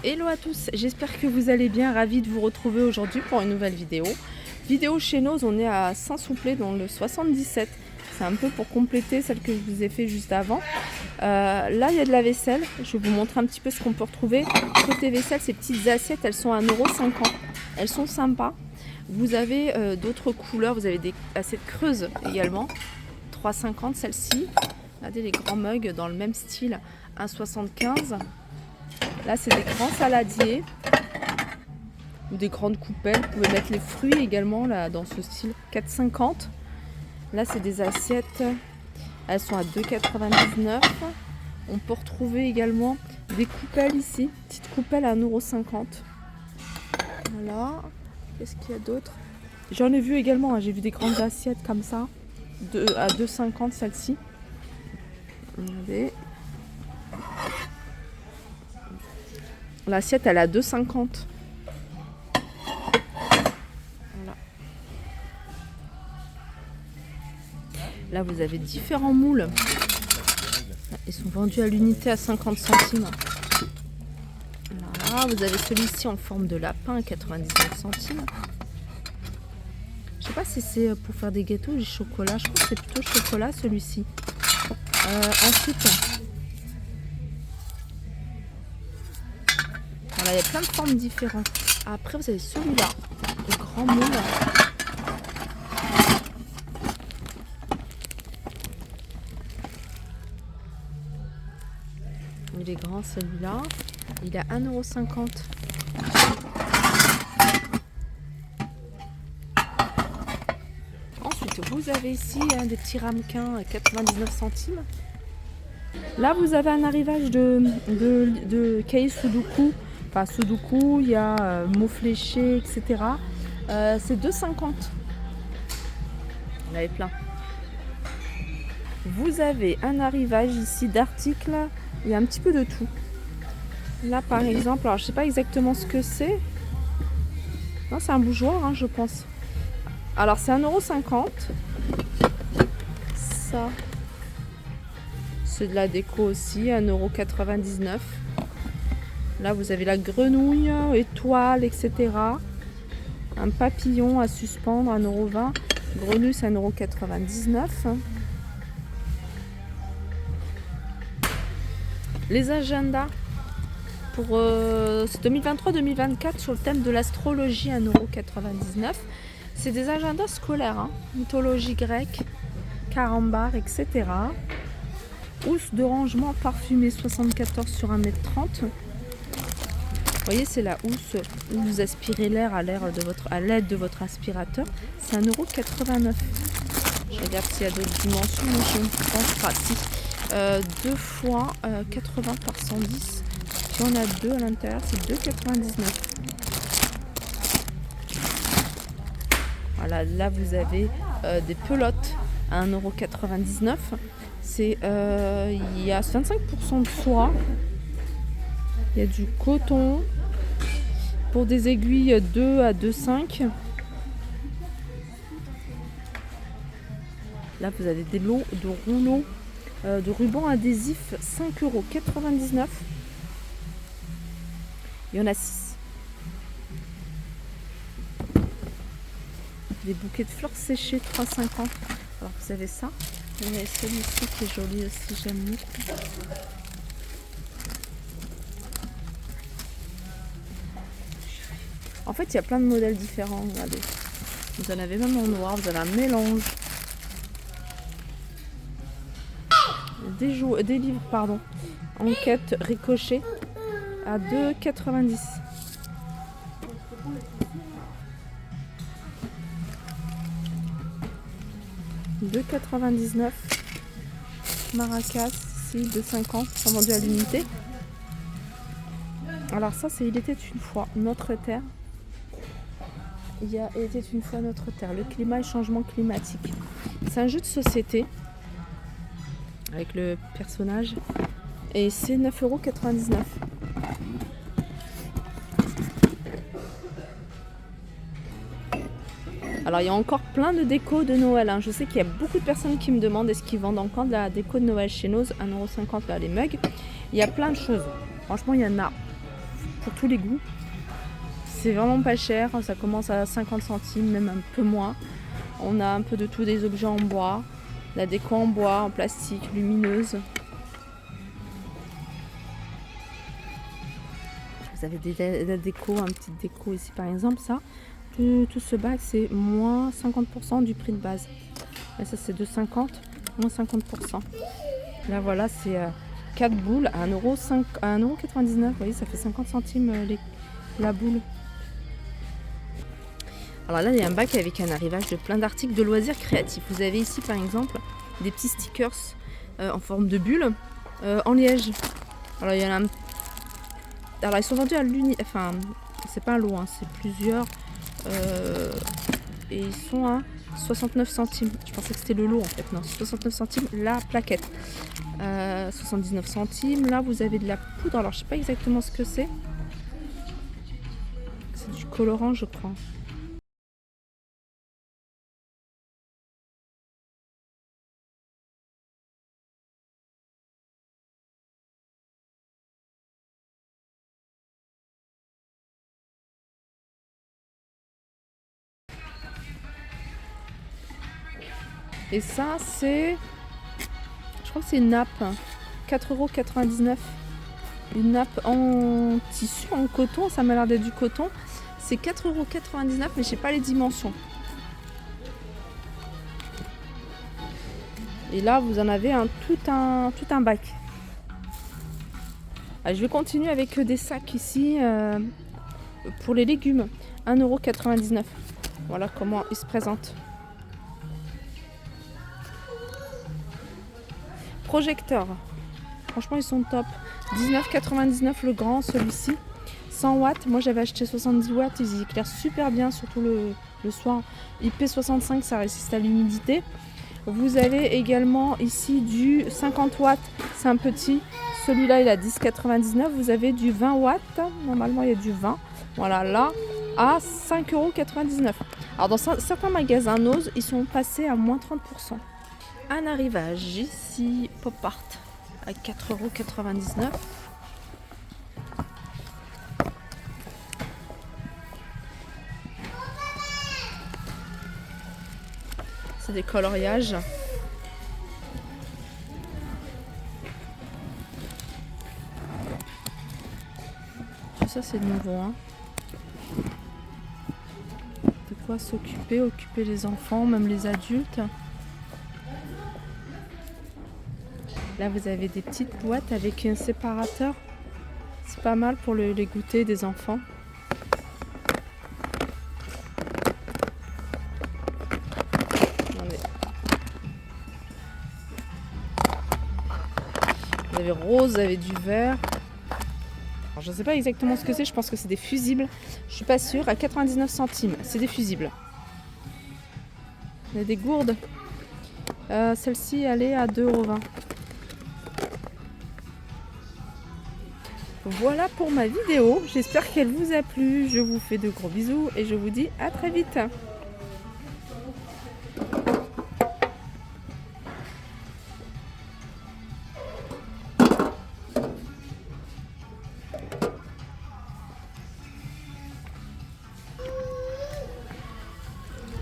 Hello à tous, j'espère que vous allez bien, ravi de vous retrouver aujourd'hui pour une nouvelle vidéo. Vidéo chez Noz, on est à Saint-Souplé dans le 77. C'est un peu pour compléter celle que je vous ai fait juste avant. Là, il y a de la vaisselle. Je vais vous montrer un petit peu ce qu'on peut retrouver. Côté vaisselle, ces petites assiettes, elles sont à 1,50 €. Elles sont sympas. Vous avez d'autres couleurs. Vous avez des assiettes creuses également. 3,50 celle-ci. Regardez les grands mugs dans le même style. 1,75 €. Là, c'est des grands saladiers ou des grandes coupelles. Vous pouvez mettre les fruits également là dans ce style. 4,50 €. Là, c'est des assiettes. Elles sont à 2,99 €. On peut retrouver également des coupelles ici. Petites coupelles à 1,50 €. Voilà. Qu'est-ce qu'il y a d'autre? J'en ai vu également. J'ai vu des grandes assiettes comme ça. À 2,50 € celle-ci. Regardez. L'assiette, elle est à 2,50 €. Voilà. Là, vous avez différents moules. Ils sont vendus à l'unité à 50 centimes. Voilà. Vous avez celui-ci en forme de lapin à 99 centimes. Je sais pas si c'est pour faire des gâteaux ou du chocolat. Je crois que c'est plutôt chocolat celui-ci. Ensuite, voilà, il y a plein de formes différentes. Après, vous avez celui-là, le grand moule. Il est grand celui-là. Il est à 1,50 €. Ensuite, vous avez ici des petits ramequins à 99 centimes. Là, vous avez un arrivage de cahiers Sudoku. Enfin, Sudoku, il y a mots fléchés, etc. C'est 2,50 €. On avait plein. Vous avez un arrivage ici d'articles. Il y a un petit peu de tout. Là, par exemple, alors je ne sais pas exactement ce que c'est. Non, c'est un bougeoir, hein, je pense. Alors, c'est 1,50 €. Ça, c'est de la déco aussi, 1,99 €. Là, vous avez la grenouille, étoile, etc. Un papillon à suspendre, 1,20 €. Grenouille, c'est 1,99 €. Les agendas pour 2023-2024 sur le thème de l'astrologie, 1,99 €. C'est des agendas scolaires, hein. Mythologie grecque, carambar, etc. Housse de rangement parfumée 74 sur 1,30 m. Vous voyez, c'est la housse où vous aspirez l'air à l'aide de votre aspirateur. C'est 1,89 €. Je regarde s'il y a d'autres dimensions, mais je ne pense pas. Si. 2 fois 80 par 110. Si on a 2 à l'intérieur, c'est 2,99 €. Voilà, là vous avez des pelotes à 1,99 €. C'est il y a 25% de soie. Il y a du coton. Pour des aiguilles 2 à 2,5 €. Là vous avez des lots de rouleaux de ruban adhésif 5,99 €. Il y en a 6. Des bouquets de fleurs séchées 3,50 €. Alors vous avez ça. Il y a celui-ci qui est joli aussi, j'aime beaucoup. En fait, il y a plein de modèles différents, regardez. Vous en avez même en noir, vous avez un mélange. Des livres, pardon. Enquête ricochet à 2,90 €. « 2,99 €. Maracas, ici, 2,50 €. Sont vendus à l'unité. Alors ça, c'est Il était une fois notre terre. Il était une fois notre terre. Le climat et changement climatique. C'est un jeu de société avec le personnage et c'est 9,99 €. Alors il y a encore plein de déco de Noël, hein. Je sais qu'il y a beaucoup de personnes qui me demandent est-ce qu'ils vendent encore de la déco de Noël chez Noz. 1,50 € là, les mugs. Il y a plein de choses. Franchement, il y en a pour tous les goûts. C'est vraiment pas cher, ça commence à 50 centimes, même un peu moins. On a un peu de tout, des objets en bois, la déco en bois, en plastique, lumineuse. Vous avez la déco, un petit déco ici par exemple, ça. Tout ce bac c'est moins 50% du prix de base. Et ça c'est de 50, moins 50%. Là voilà, c'est 4 boules à 1,99€. Vous voyez, ça fait 50 centimes la boule. Alors là, il y a un bac avec un arrivage de plein d'articles de loisirs créatifs. Vous avez ici par exemple des petits stickers en forme de bulle en liège. Alors il y en a alors ils sont vendus à l'unité, enfin c'est pas un lot, hein, c'est plusieurs et ils sont à 69 centimes. Je pensais que c'était le lot en fait, non, 69 centimes la plaquette. 79 centimes. Là vous avez de la poudre, alors je sais pas exactement ce que c'est. C'est du colorant je crois. Et ça c'est, je crois que c'est une nappe, 4,99€. Une nappe en tissu, en coton, ça m'a l'air d'être du coton. C'est 4,99€, mais je sais pas les dimensions. Et là, vous en avez tout un bac. Alors, je vais continuer avec des sacs ici pour les légumes. 1,99€. Voilà comment ils se présentent. Projecteurs. Franchement, ils sont top. 19,99€ le grand, celui-ci. 100 watts. Moi, j'avais acheté 70 watts. Ils éclairent super bien, surtout le soir. IP65, ça résiste à l'humidité. Vous avez également ici du 50 watts. C'est un petit. Celui-là, il a 10,99€. Vous avez du 20 watts. Normalement, il y a du 20. Voilà, là, à 5,99€. Alors, dans certains magasins Nose, ils sont passés à moins 30%. Un arrivage ici, Pop Art à 4,99€. C'est des coloriages. Ça c'est nouveau. Hein. De quoi s'occuper, occuper les enfants, même les adultes. Là, vous avez des petites boîtes avec un séparateur. C'est pas mal pour les goûters des enfants. Vous avez rose, vous avez du vert. Alors, je ne sais pas exactement ce que c'est. Je pense que c'est des fusibles. Je suis pas sûre. À 99 centimes, c'est des fusibles. Il y a des gourdes. Celle-ci, elle est à 2,20€. Voilà pour ma vidéo, j'espère qu'elle vous a plu, je vous fais de gros bisous et je vous dis à très vite.